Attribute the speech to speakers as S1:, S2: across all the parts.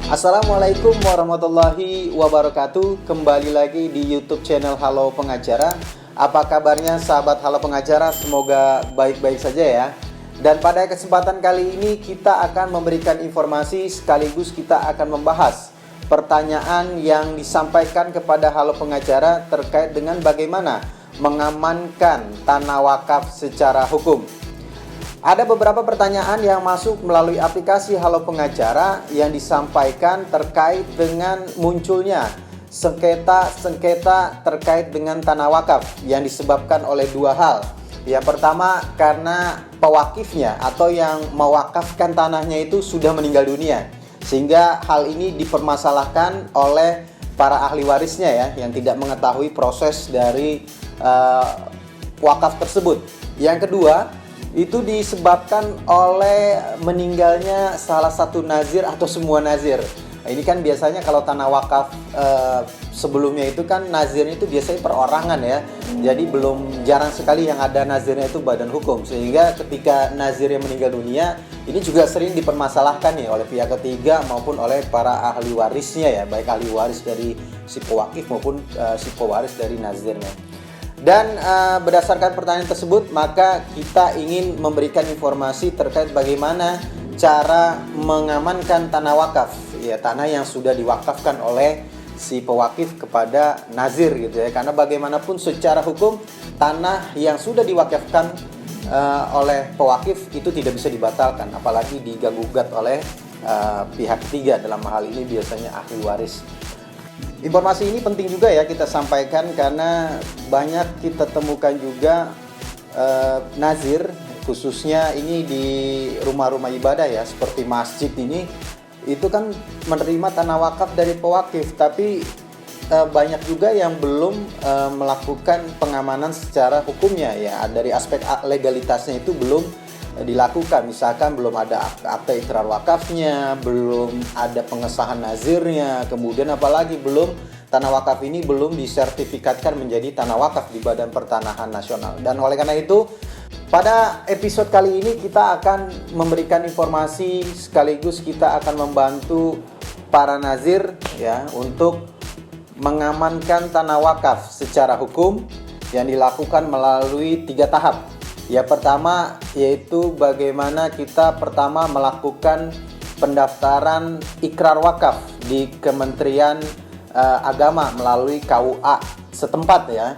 S1: Assalamualaikum warahmatullahi wabarakatuh. Kembali lagi di YouTube channel Halo Pengacara. Apa kabarnya sahabat Halo Pengacara? Semoga baik-baik saja ya. Dan pada kesempatan kali ini kita akan memberikan informasi sekaligus kita akan membahas pertanyaan yang disampaikan kepada Halo Pengacara terkait dengan bagaimana mengamankan tanah wakaf secara hukum. Ada beberapa pertanyaan yang masuk melalui aplikasi Halo Pengacara yang disampaikan terkait dengan munculnya sengketa terkait dengan tanah wakaf yang disebabkan oleh dua hal. Yang pertama, karena pewakifnya atau yang mewakafkan tanahnya itu sudah meninggal dunia, sehingga hal ini dipermasalahkan oleh para ahli warisnya ya, yang tidak mengetahui proses dari wakaf tersebut. Yang kedua, itu disebabkan oleh meninggalnya salah satu nazir atau semua nazir. Nah, ini kan biasanya kalau tanah wakaf sebelumnya itu kan nazirnya itu biasanya perorangan ya. Jadi jarang sekali yang ada nazirnya itu badan hukum. Sehingga ketika nazirnya meninggal dunia, ini juga sering dipermasalahkan ya oleh pihak ketiga maupun oleh para ahli warisnya ya, baik ahli waris dari si pewakif maupun si pewaris dari nazirnya. Dan berdasarkan pertanyaan tersebut, maka kita ingin memberikan informasi terkait bagaimana cara mengamankan tanah wakaf, ya, tanah yang sudah diwakafkan oleh si pewakif kepada nazir gitu ya. Karena bagaimanapun secara hukum tanah yang sudah diwakafkan oleh pewakif itu tidak bisa dibatalkan, apalagi diganggu-gugat oleh pihak ketiga, dalam hal ini biasanya ahli waris. Informasi ini penting juga ya kita sampaikan karena banyak kita temukan juga nazir, khususnya ini di rumah-rumah ibadah ya, seperti masjid ini, itu kan menerima tanah wakaf dari pewakif, tapi banyak juga yang belum melakukan pengamanan secara hukumnya ya, dari aspek legalitasnya itu belum dilakukan. Misalkan belum ada akte ikrar wakafnya, belum ada pengesahan nazirnya, kemudian apalagi belum tanah wakaf ini belum disertifikatkan menjadi tanah wakaf di Badan Pertanahan Nasional. Dan oleh karena itu pada episode kali ini kita akan memberikan informasi sekaligus kita akan membantu para nazir ya untuk mengamankan tanah wakaf secara hukum yang dilakukan melalui 3 tahap. Ya, pertama yaitu bagaimana kita pertama melakukan pendaftaran ikrar wakaf di Kementerian Agama melalui KUA setempat ya.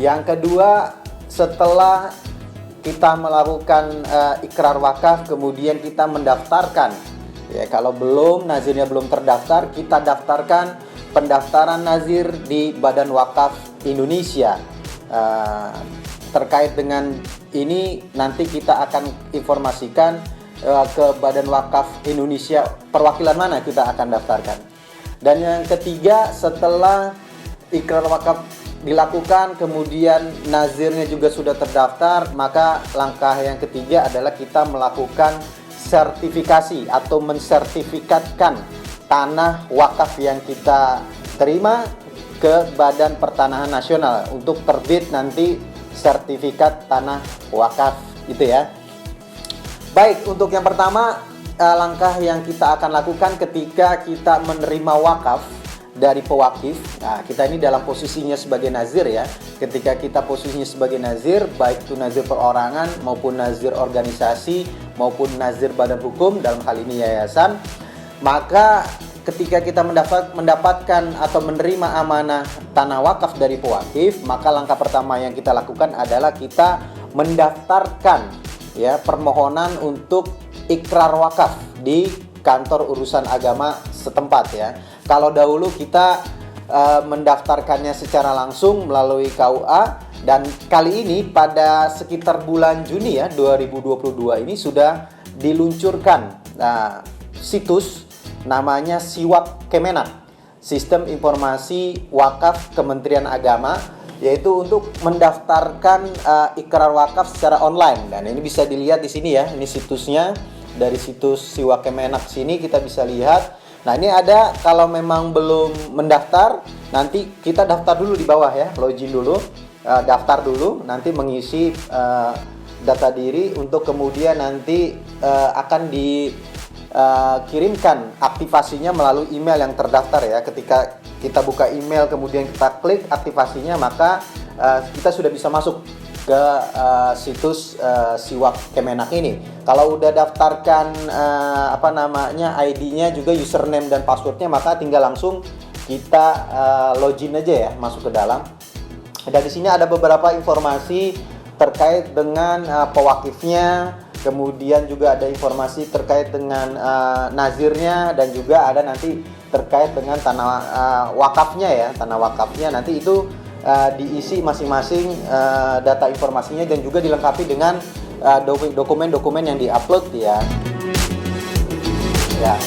S1: Yang kedua, setelah kita melakukan ikrar wakaf, kemudian kita mendaftarkan. Ya, kalau nazirnya belum terdaftar, kita daftarkan pendaftaran nazir di Badan Wakaf Indonesia. Terkait dengan ini nanti kita akan informasikan ke Badan Wakaf Indonesia perwakilan mana kita akan daftarkan. Dan yang ketiga, setelah ikrar wakaf dilakukan kemudian nazirnya juga sudah terdaftar, maka langkah yang ketiga adalah kita melakukan sertifikasi atau mensertifikatkan tanah wakaf yang kita terima ke Badan Pertanahan Nasional untuk terbit nanti sertifikat tanah wakaf itu ya. Baik, untuk yang pertama langkah yang kita akan lakukan ketika kita menerima wakaf dari pewakif. Nah, kita ini dalam posisinya sebagai nazir ya. Ketika kita posisinya sebagai nazir, baik itu nazir perorangan maupun nazir organisasi maupun nazir badan hukum, dalam hal ini yayasan, maka ketika kita mendapatkan atau menerima amanah tanah wakaf dari pewakif, maka langkah pertama yang kita lakukan adalah kita mendaftarkan ya permohonan untuk ikrar wakaf di kantor urusan agama setempat ya. Kalau dahulu kita mendaftarkannya secara langsung melalui KUA, dan kali ini pada sekitar bulan Juni ya 2022 ini sudah diluncurkan situs namanya Siwak Kemenak, Sistem Informasi Wakaf Kementerian Agama, yaitu untuk mendaftarkan ikrar wakaf secara online. Dan ini bisa dilihat di sini ya, ini situsnya. Dari situs Siwak Kemenak sini kita bisa lihat. Nah, ini ada, kalau memang belum mendaftar, nanti kita daftar dulu di bawah ya, login dulu, daftar dulu, nanti mengisi data diri untuk kemudian nanti akan kirimkan aktivasinya melalui email yang terdaftar ya. Ketika kita buka email kemudian kita klik aktivasinya, maka kita sudah bisa masuk ke situs Siwak Kemenak ini. Kalau udah daftarkan ID-nya juga, username dan passwordnya, maka tinggal langsung kita login aja ya, masuk ke dalam. Dan di sini ada beberapa informasi terkait dengan pewakifnya, kemudian juga ada informasi terkait dengan nazirnya, dan juga ada nanti terkait dengan tanah wakafnya ya. Tanah wakafnya nanti itu diisi masing-masing data informasinya dan juga dilengkapi dengan dokumen-dokumen yang diupload ya. Ya.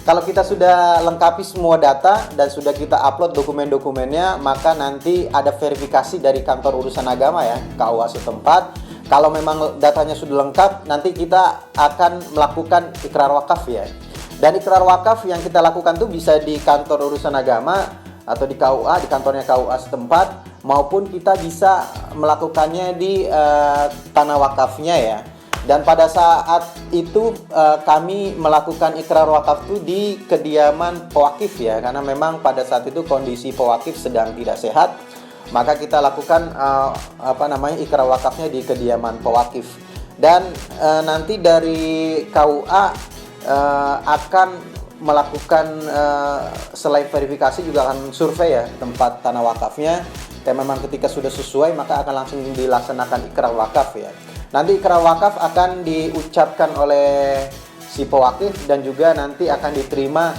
S1: Kalau kita sudah lengkapi semua data dan sudah kita upload dokumen-dokumennya, maka nanti ada verifikasi dari kantor urusan agama ya, KUA setempat. Kalau memang datanya sudah lengkap, nanti kita akan melakukan ikrar wakaf ya. Dan ikrar wakaf yang kita lakukan tuh bisa di kantor urusan agama atau di KUA, di kantornya KUA setempat, maupun kita bisa melakukannya di tanah wakafnya ya. Dan pada saat itu kami melakukan ikrar wakaf itu di kediaman pewakif ya, karena memang pada saat itu kondisi pewakif sedang tidak sehat, maka kita lakukan ikrar wakafnya di kediaman pewakif. Dan nanti dari KUA akan melakukan selain verifikasi juga akan survei ya tempat tanah wakafnya, dan memang ketika sudah sesuai maka akan langsung dilaksanakan ikrar wakaf ya. Nanti ikrar wakaf akan diucapkan oleh si pewakif dan juga nanti akan diterima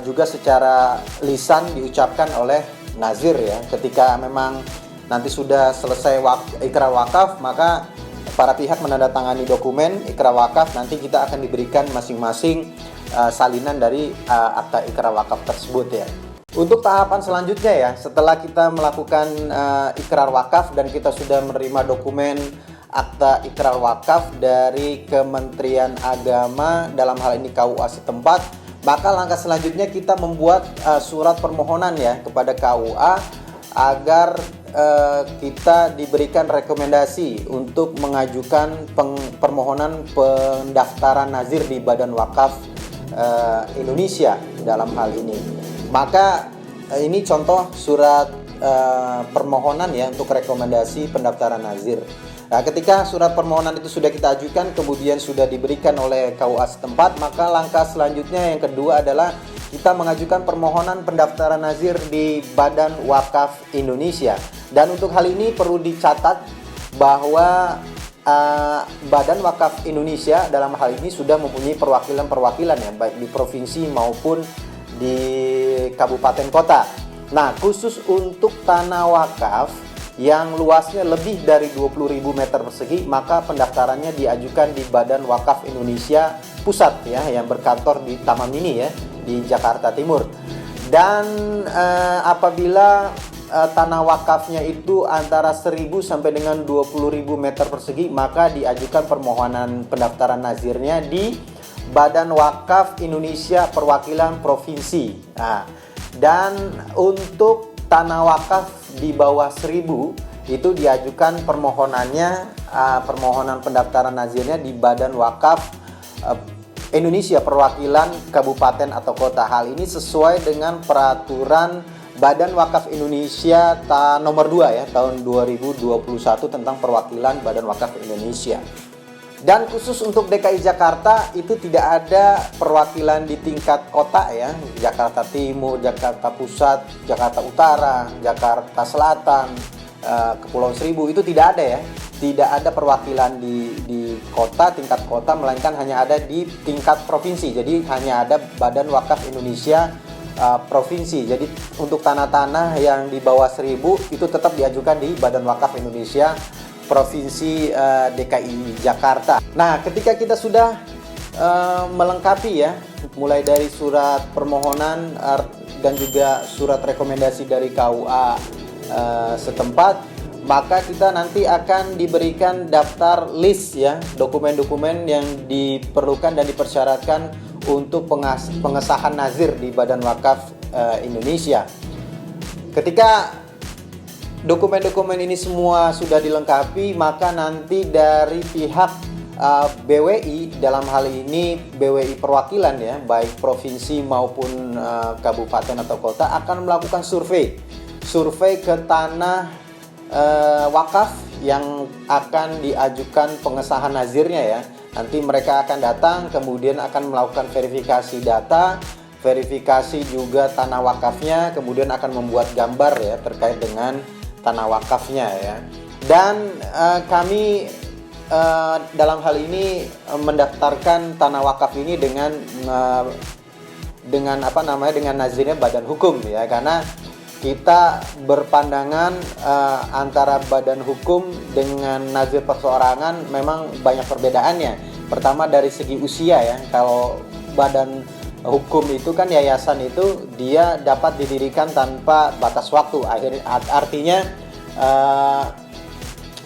S1: juga secara lisan diucapkan oleh nazir ya. Ketika memang nanti sudah selesai ikrar wakaf, maka para pihak menandatangani dokumen ikrar wakaf, nanti kita akan diberikan masing-masing salinan dari akta ikrar wakaf tersebut ya. Untuk tahapan selanjutnya ya, setelah kita melakukan ikrar wakaf dan kita sudah menerima dokumen akta ikrar wakaf dari Kementerian Agama, dalam hal ini KUA setempat, maka langkah selanjutnya kita membuat surat permohonan ya kepada KUA agar kita diberikan rekomendasi untuk mengajukan permohonan pendaftaran nazir di Badan Wakaf Indonesia dalam hal ini. Maka ini contoh surat permohonan ya untuk rekomendasi pendaftaran nazir. Nah, ketika surat permohonan itu sudah kita ajukan, kemudian sudah diberikan oleh KUA setempat, maka langkah selanjutnya yang kedua adalah kita mengajukan permohonan pendaftaran nazir di Badan Wakaf Indonesia. Dan untuk hal ini perlu dicatat bahwa Badan Wakaf Indonesia dalam hal ini sudah mempunyai perwakilan-perwakilan ya, baik di provinsi maupun di kabupaten kota. Nah, khusus untuk tanah wakaf yang luasnya lebih dari 20.000 meter persegi, maka pendaftarannya diajukan di Badan Wakaf Indonesia Pusat ya, yang berkantor di Taman Mini ya, di Jakarta Timur. Dan apabila tanah wakafnya itu antara 1.000 sampai dengan 20.000 meter persegi, maka diajukan permohonan pendaftaran nazirnya di Badan Wakaf Indonesia Perwakilan Provinsi. Nah, dan untuk tanah wakaf di bawah 1.000 itu diajukan permohonannya, permohonan pendaftaran nazirnya di Badan Wakaf Indonesia Perwakilan Kabupaten atau Kota. Hal ini sesuai dengan peraturan Badan Wakaf Indonesia nomor 2 ya tahun 2021 tentang perwakilan Badan Wakaf Indonesia. Dan khusus untuk DKI Jakarta itu tidak ada perwakilan di tingkat kota ya, Jakarta Timur, Jakarta Pusat, Jakarta Utara, Jakarta Selatan, Kepulauan Seribu, itu tidak ada ya. Tidak ada perwakilan di kota, tingkat kota, melainkan hanya ada di tingkat provinsi. Jadi hanya ada Badan Wakaf Indonesia provinsi. Jadi untuk tanah-tanah yang di bawah 1.000 itu tetap diajukan di Badan Wakaf Indonesia Provinsi DKI Jakarta. Nah, ketika kita sudah melengkapi ya, mulai dari surat permohonan dan juga surat rekomendasi dari KUA setempat, maka kita nanti akan diberikan daftar list ya, dokumen-dokumen yang diperlukan dan dipersyaratkan untuk pengesahan nazir di Badan Wakaf Indonesia. Ketika dokumen-dokumen ini semua sudah dilengkapi, maka nanti dari pihak BWI, dalam hal ini BWI perwakilan ya, baik provinsi maupun kabupaten atau kota, akan melakukan survei ke tanah wakaf yang akan diajukan pengesahan nazirnya ya. Nanti mereka akan datang, kemudian akan melakukan verifikasi data, verifikasi juga tanah wakafnya, kemudian akan membuat gambar ya terkait dengan tanah wakafnya ya. Dan kami dalam hal ini mendaftarkan tanah wakaf ini dengan dengan nazirnya badan hukum ya, karena kita berpandangan antara badan hukum dengan nazir perseorangan memang banyak perbedaannya. Pertama dari segi usia ya, kalau badan hukum itu kan yayasan itu dia dapat didirikan tanpa batas waktu. Artinya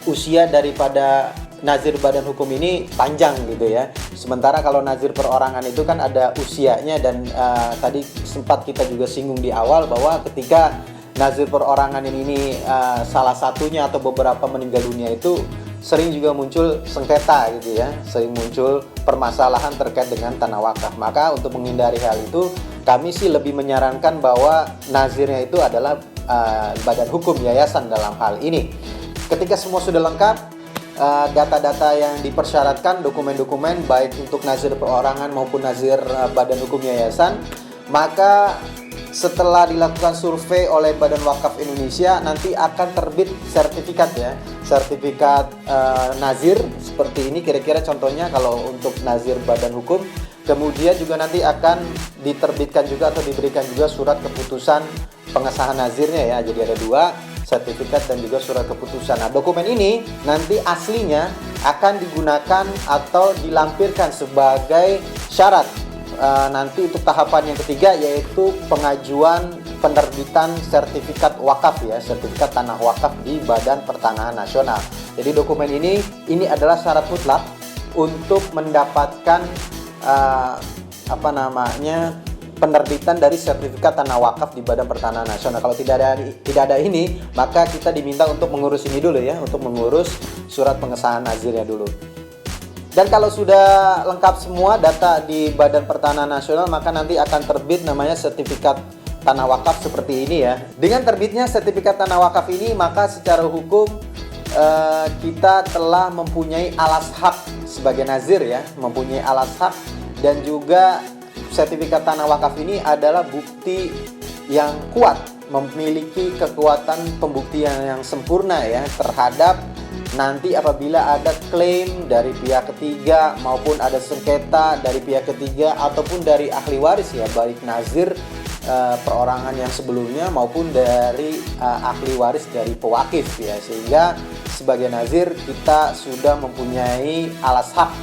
S1: usia daripada nazir badan hukum ini panjang gitu ya. Sementara kalau nazir perorangan itu kan ada usianya, dan tadi sempat kita juga singgung di awal bahwa ketika nazir perorangan ini salah satunya atau beberapa meninggal dunia, itu sering juga muncul sengketa gitu ya, sering muncul permasalahan terkait dengan tanah wakaf. Maka untuk menghindari hal itu, kami sih lebih menyarankan bahwa nazirnya itu adalah badan hukum yayasan dalam hal ini. Ketika semua sudah lengkap, data-data yang dipersyaratkan, dokumen-dokumen baik untuk nazir perorangan maupun nazir badan hukum yayasan, maka setelah dilakukan survei oleh Badan Wakaf Indonesia, nanti akan terbit sertifikat ya, sertifikat nazir seperti ini kira-kira contohnya kalau untuk nazir badan hukum. Kemudian juga nanti akan diterbitkan juga atau diberikan juga surat keputusan pengesahan nazirnya ya. Jadi ada 2, sertifikat dan juga surat keputusan. Nah, dokumen ini nanti aslinya akan digunakan atau dilampirkan sebagai syarat nanti untuk tahapan yang ketiga, yaitu pengajuan penerbitan sertifikat wakaf ya, sertifikat tanah wakaf di Badan Pertanahan Nasional. Jadi dokumen ini adalah syarat mutlak untuk mendapatkan penerbitan dari sertifikat tanah wakaf di Badan Pertanahan Nasional. Kalau tidak ada ini, maka kita diminta untuk mengurus ini dulu ya, untuk mengurus surat pengesahan nazirnya dulu. Dan kalau sudah lengkap semua data di Badan Pertanahan Nasional, maka nanti akan terbit namanya sertifikat tanah wakaf seperti ini ya. Dengan terbitnya sertifikat tanah wakaf ini, maka secara hukum kita telah mempunyai alas hak sebagai nazir ya, mempunyai alas hak, dan juga sertifikat tanah wakaf ini adalah bukti yang kuat, memiliki kekuatan pembuktian yang sempurna ya terhadap nanti apabila ada klaim dari pihak ketiga maupun ada sengketa dari pihak ketiga ataupun dari ahli waris ya, baik nazir perorangan yang sebelumnya maupun dari ahli waris dari pewakif ya. Sehingga sebagai nazir kita sudah mempunyai alas hak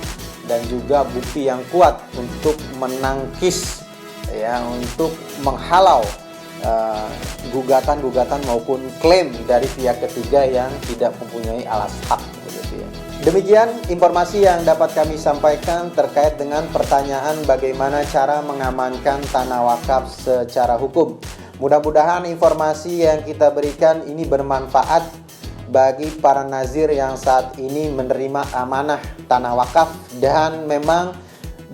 S1: dan juga bukti yang kuat untuk menangkis ya, untuk menghalau gugatan-gugatan maupun klaim dari pihak ketiga yang tidak mempunyai alas hak begitu ya. Demikian informasi yang dapat kami sampaikan terkait dengan pertanyaan bagaimana cara mengamankan tanah wakaf secara hukum. Mudah-mudahan informasi yang kita berikan ini bermanfaat bagi para nazir yang saat ini menerima amanah tanah wakaf dan memang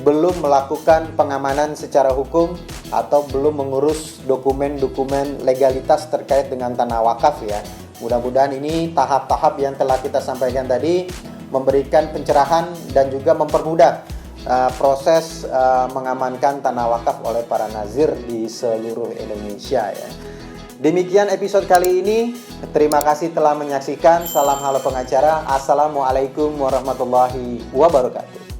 S1: belum melakukan pengamanan secara hukum atau belum mengurus dokumen-dokumen legalitas terkait dengan tanah wakaf ya. Mudah-mudahan ini tahap-tahap yang telah kita sampaikan tadi memberikan pencerahan dan juga mempermudah proses mengamankan tanah wakaf oleh para nazir di seluruh Indonesia ya. Demikian episode kali ini. Terima kasih telah menyaksikan. Salam halo pengacara. Assalamualaikum warahmatullahi wabarakatuh.